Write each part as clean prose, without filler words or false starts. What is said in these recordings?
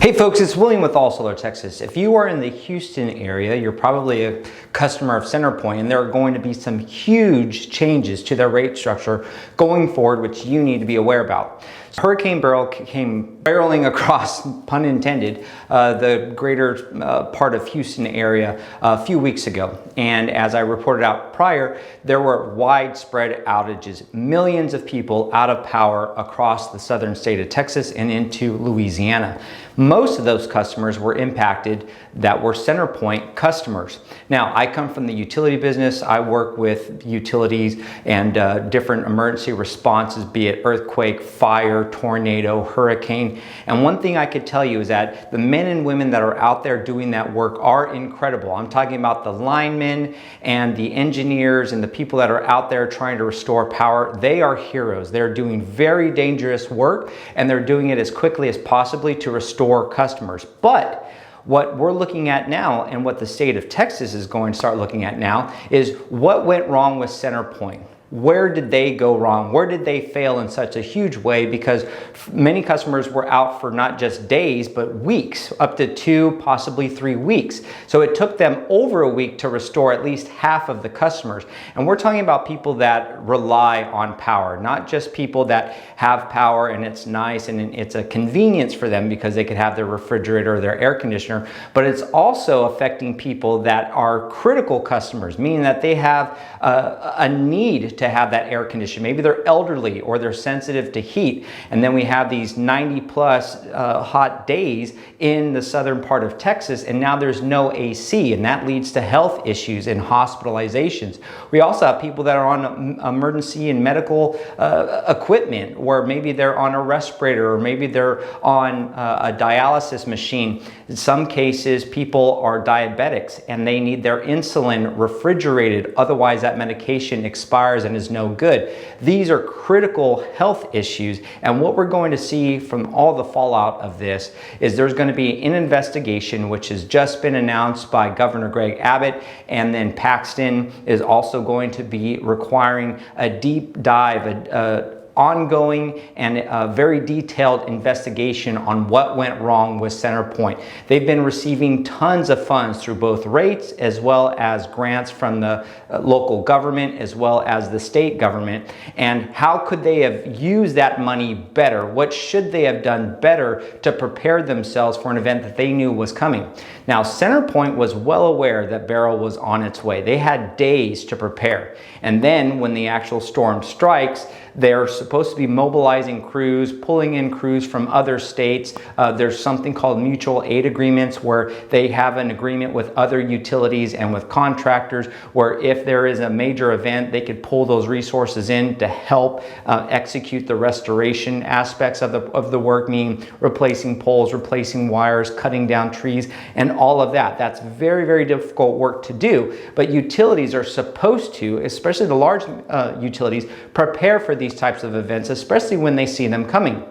Hey folks, it's William with All Solar Texas. If you are in the Houston area, you're probably a customer of CenterPoint, and there are going to be some huge changes to their rate structure going forward, which you need to be aware about. Hurricane Beryl came barreling across, pun intended, the greater part of Houston area a few weeks ago. And as I reported out prior, there were widespread outages, millions of people out of power across the southern state of Texas and into Louisiana. Most of those customers were impacted that were CenterPoint customers. Now, I come from the utility business. I work with utilities and different emergency responses, be it earthquake, fire, tornado, hurricane. And one thing I could tell you is that the men and women that are out there doing that work are incredible. I'm talking about the linemen and the engineers and the people that are out there trying to restore power. They are heroes. They're doing very dangerous work, and they're doing it as quickly as possibly to restore customers. But what we're looking at now, and what the state of Texas is going to start looking at now, is what went wrong with CenterPoint. Where did they go wrong? Where did they fail in such a huge way? Because many customers were out for not just days, but weeks, up to 2, possibly 3 weeks. So it took them over a week to restore at least half of the customers. And we're talking about people that rely on power, not just people that have power and it's nice and it's a convenience for them because they could have their refrigerator or their air conditioner, but it's also affecting people that are critical customers, meaning that they have a need to have that air conditioning. Maybe they're elderly or they're sensitive to heat. And then we have these 90 plus hot days in the southern part of Texas, and now there's no AC, and that leads to health issues and hospitalizations. We also have people that are on emergency and medical equipment, or maybe they're on a respirator, or maybe they're on a dialysis machine. In some cases, people are diabetics and they need their insulin refrigerated, otherwise that medication expires and is no good. These are critical health issues, and what we're going to see from all the fallout of this is there's going to be an investigation which has just been announced by Governor Greg Abbott, and then Paxton is also going to be requiring a deep dive, ongoing and a very detailed investigation on what went wrong with CenterPoint. They've been receiving tons of funds through both rates as well as grants from the local government as well as the state government. And how could they have used that money better? What should they have done better to prepare themselves for an event that they knew was coming? Now, CenterPoint was well aware that Beryl was on its way. They had days to prepare. And then when the actual storm strikes, they're supposed to be mobilizing crews, pulling in crews from other states. There's something called mutual aid agreements where they have an agreement with other utilities and with contractors where if there is a major event, they could pull those resources in to help execute the restoration aspects of the work, meaning replacing poles, replacing wires, cutting down trees, and all of that. That's very, very difficult work to do, but utilities are supposed to, especially the large utilities, prepare for these types of events, especially when they see them coming.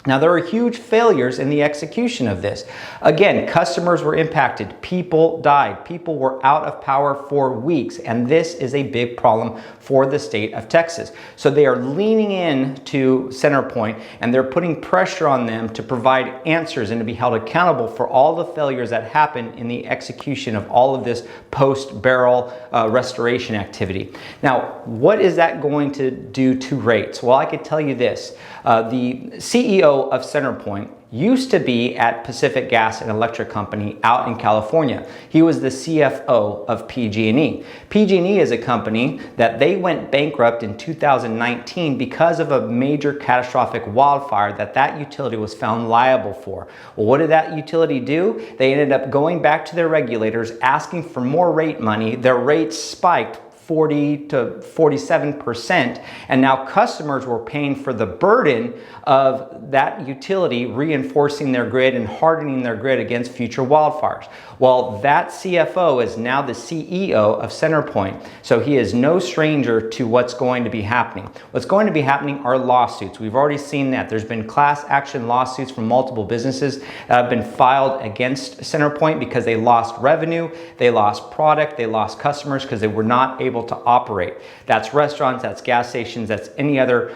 Now, there are huge failures in the execution of this. Again, customers were impacted, people died, people were out of power for weeks, and this is a big problem for the state of Texas. So they are leaning in to CenterPoint, and they're putting pressure on them to provide answers and to be held accountable for all the failures that happened in the execution of all of this post-Beryl restoration activity. Now, what is that going to do to rates? Well, I could tell you this. The CEO of CenterPoint used to be at Pacific Gas and Electric Company out in California. He was the CFO of PG&E. PG&E is a company that they went bankrupt in 2019 because of a major catastrophic wildfire that utility was found liable for. Well, what did that utility do? They ended up going back to their regulators, asking for more rate money. Their rates spiked 40 to 47%, and now customers were paying for the burden of that utility reinforcing their grid and hardening their grid against future wildfires. Well, that CFO is now the CEO of CenterPoint, so he is no stranger to what's going to be happening. What's going to be happening are lawsuits. We've already seen that. There's been class action lawsuits from multiple businesses that have been filed against CenterPoint because they lost revenue, they lost product, they lost customers because they were not able to operate. That's restaurants, that's gas stations, that's any other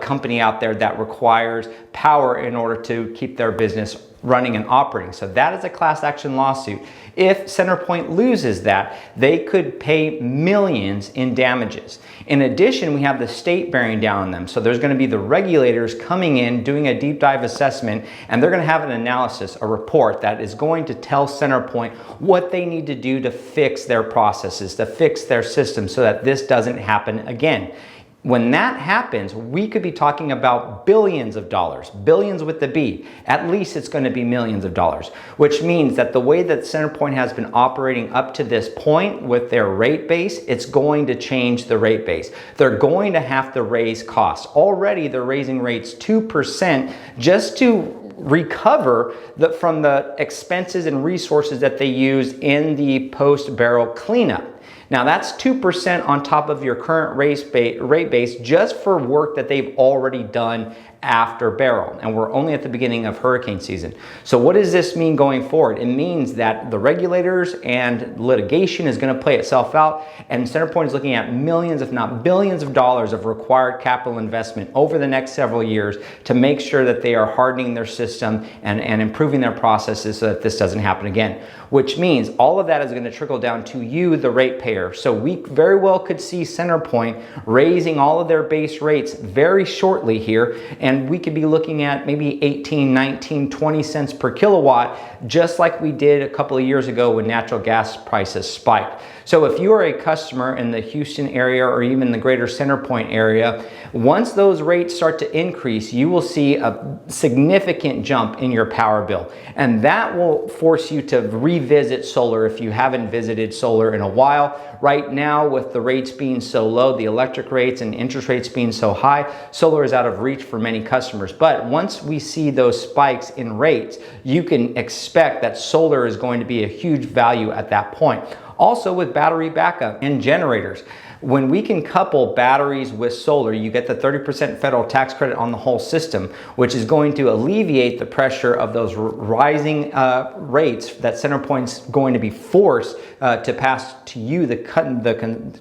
company out there that requires power in order to keep their business running and operating. So that is a class action lawsuit. If CenterPoint loses that, they could pay millions in damages. In addition, we have the state bearing down on them. So there's going to be the regulators coming in, doing a deep dive assessment, and they're going to have an analysis, a report that is going to tell CenterPoint what they need to do to fix their processes, to fix their system so that this doesn't happen again. When that happens, we could be talking about billions of dollars, billions with the B. At least it's going to be millions of dollars, which means that the way that CenterPoint has been operating up to this point with their rate base, it's going to change the rate base. They're going to have to raise costs. Already they're raising rates 2% just to recover from the expenses and resources that they use in the post-barrel cleanup. Now that's 2% on top of your current rate base just for work that they've already done after barrel, and we're only at the beginning of hurricane season. So what does this mean going forward? It means that the regulators and litigation is going to play itself out, and CenterPoint is looking at millions, if not billions of dollars of required capital investment over the next several years to make sure that they are hardening their system and improving their processes so that this doesn't happen again. Which means all of that is going to trickle down to you, the ratepayer. So we very well could see CenterPoint raising all of their base rates very shortly here, and we could be looking at maybe 18, 19, 20 cents per kilowatt, just like we did a couple of years ago when natural gas prices spiked. So if you are a customer in the Houston area or even the greater CenterPoint area, once those rates start to increase, you will see a significant jump in your power bill. And that will force you to revisit solar if you haven't visited solar in a while. Right now, with the rates being so low, the electric rates and interest rates being so high, solar is out of reach for many customers. But once we see those spikes in rates, you can expect that solar is going to be a huge value at that point. Also with battery backup and generators. When we can couple batteries with solar, you get the 30% federal tax credit on the whole system, which is going to alleviate the pressure of those rising rates that CenterPoint's going to be forced to pass to you, the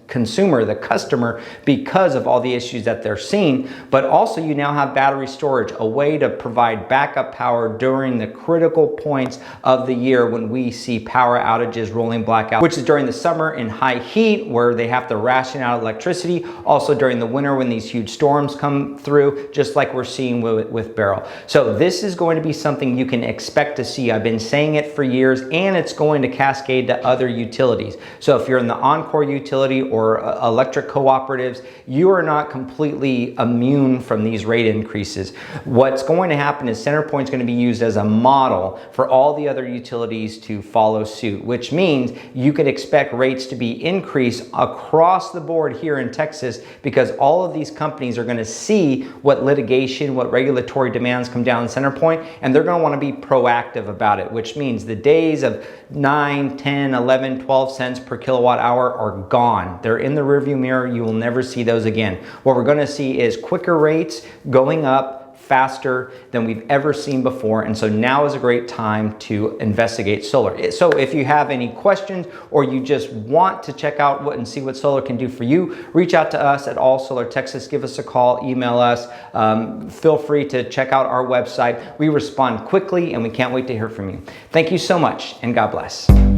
consumer, the customer, because of all the issues that they're seeing. But also you now have battery storage, a way to provide backup power during the critical points of the year when we see power outages, rolling blackouts, which is during the summer in high heat where they have to ration out electricity, also during the winter when these huge storms come through, just like we're seeing with Beryl. So this is going to be something you can expect to see. I've been saying it for years, and it's going to cascade to other utilities. So if you're in the Encore utility or electric cooperatives, you are not completely immune from these rate increases. What's going to happen is CenterPoint's going to be used as a model for all the other utilities to follow suit, which means you could expect rates to be increased across the board here in Texas, because all of these companies are going to see what litigation, what regulatory demands come down CenterPoint, and they're going to want to be proactive about it, which means the days of 9, 10, 11, 12 cents per kilowatt hour are gone. They're in the rearview mirror. You will never see those again. What we're going to see is quicker rates going up faster than we've ever seen before, and so now is a great time to investigate solar. So if you have any questions or you just want to check out and see what solar can do for you, reach out to us at All Solar Texas. Give us a call, email us. Feel free to check out our website. We respond quickly and we can't wait to hear from you. Thank you so much, and God bless.